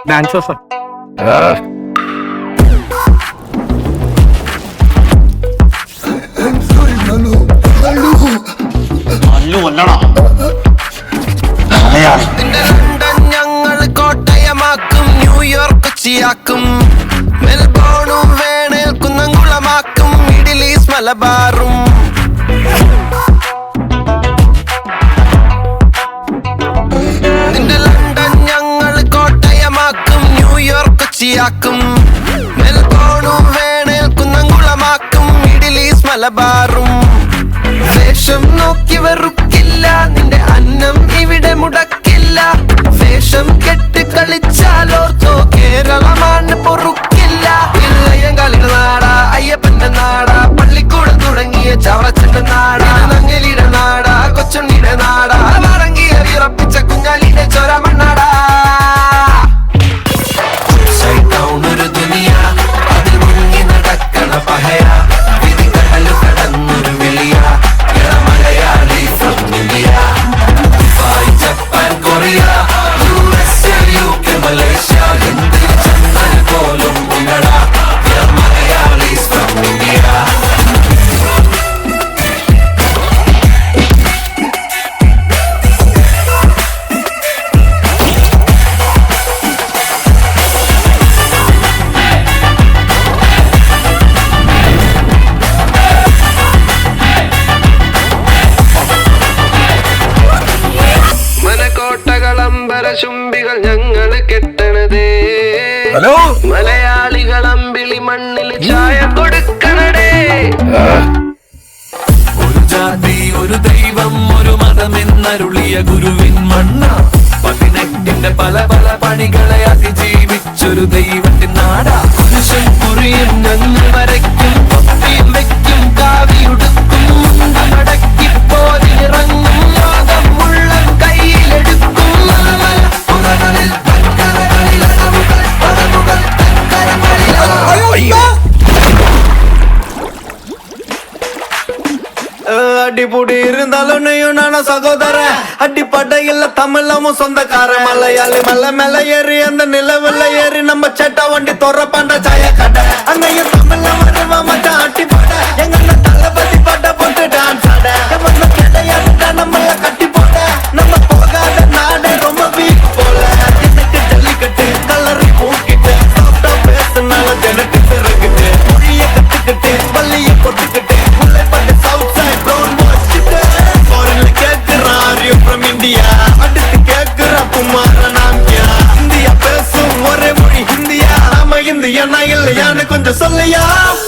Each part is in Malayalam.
ഡാൻസ് ഞങ്ങൾ കോട്ടയമാക്കും, ന്യൂയോർക്ക് കൊച്ചിയാക്കും, മെൽബോണും വേണേൽ കുന്നംകുളമാക്കും, മിഡിൽ ഈസ്റ്റ് മലബാറും. നിന്റെ ലണ്ടൻ ഞങ്ങൾ കോട്ടയമാക്കും, ന്യൂയോർക്ക് കൊച്ചിയാക്കും, മെൽബോണും വേണേൽ കുന്നംകുളമാക്കും, മിഡിൽ ഈസ്റ്റ് മലബാറും. വേഷം നോക്കി വെറുക്കില്ല, നിന്റെ അന്നം ഇവിടെ മുടക്കില്ല. വേഷം കെട്ട് കളിച്ചാലോർത്തോ കേരളമാണ് പൊറുക്കില്ല. ഇളയം കളിയുടെ നാടാ, അയ്യപ്പന്റെ നാടാ, പള്ളിക്കൂടം തുടങ്ങിയ ചവറച്ചന്റെ നാടാ, നങ്ങലിയുടെ നാടാ, കൊച്ചുണ്ണിയുടെ നാടാ, മറങ്ങിയ വിറപ്പിച്ച കുഞ്ഞാലിന്റെ ചോര മണ്ണാടാ. ഒരു ദുനിയ അതിൽ മുങ്ങി നടക്കണ പഹയ, വിധി കടലു കടന്നൊരു വെളിയ Malayali from India. Dubai, Japan, Korea, USA, UK, Malaysia, India ചെന്നാൽ പോലും ഉണ്ടട മലയാളി ഫ്രം ഇന്ത്യ. ചുംബികൾ ഞങ്ങള് കെട്ടണതേ, മലയാളികൾ അമ്പിളി മണ്ണിൽ ചായ കൊടുക്കണടേ. ഒരു ജാതി ഒരു ദൈവം ഒരു മതമെന്നരുളിയ ഗുരുവിൻ മണ്ണ, 18ന്റെ പല പല പണികളെ അതിജീവിച്ചൊരു ദൈവത്തിൻ നാടാ. പുരുഷൻ കുറിയും ഞങ്ങൾ വരയ്ക്കും, തൊപ്പിയും വെക്കും, കാവിയുടുക്കും, മടക്കി പോരിറങ്ങും, ലോകം മുഴുവൻ കയ്യിലെടുക്കും. அடிபுடி இருந்தாலும் நீயும் நானும் சகோதர, அடிப்படையில் தமிழமும் சொந்தக்கார. மலையாளி மலை மேல ஏறி அந்த நிலவுல ஏறி நம்ம சேட்டா வண்டி தொற பண்ற சாய கடை. அங்கேயும் தமிழ்ல வருவா மச்சான் அட்டி பாட, எங்க தளபதி பாட்ட போட்டு டான்ஸ் ஆட. கிடையாதுடா நம்மள கட்டி போட, நம்ம போகாத நாடு ரொம்ப வீக் போல. எனக்கு ஜல்லிக்கட்டு கலரி பூக்கிட்டு, சாப்பிட்டா பேசுனால ஜனட்டு பிறகுட்டு, மொழிய கத்துக்கிட்டு பள்ளிய பொத்துக்கிட்டு, முல்லை பாட்டு சவுத் சைட் ப்ரௌன் வாஷ் ஃபாரின்ல கேக்குறான் ஆரியோ ஃப்ரம் இந்தியா, அடுத்து கேக்குற குமார நாம் கியா. இந்தியா பேசும் ஒரே மொழி ஹிந்தியா, நாம இந்தியனா இல்லையான்னு கொஞ்சம் சொல்லியா.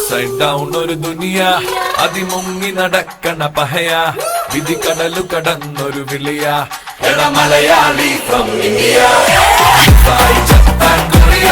സൈഡ് ഡൗൺ ഒരു ദുനിയ അതിമുങ്ങി നടക്കണ പഹയ, വിധി കടലു കടന്നൊരു വിളിയ Malayali from India. Dubai, Japan, Korea,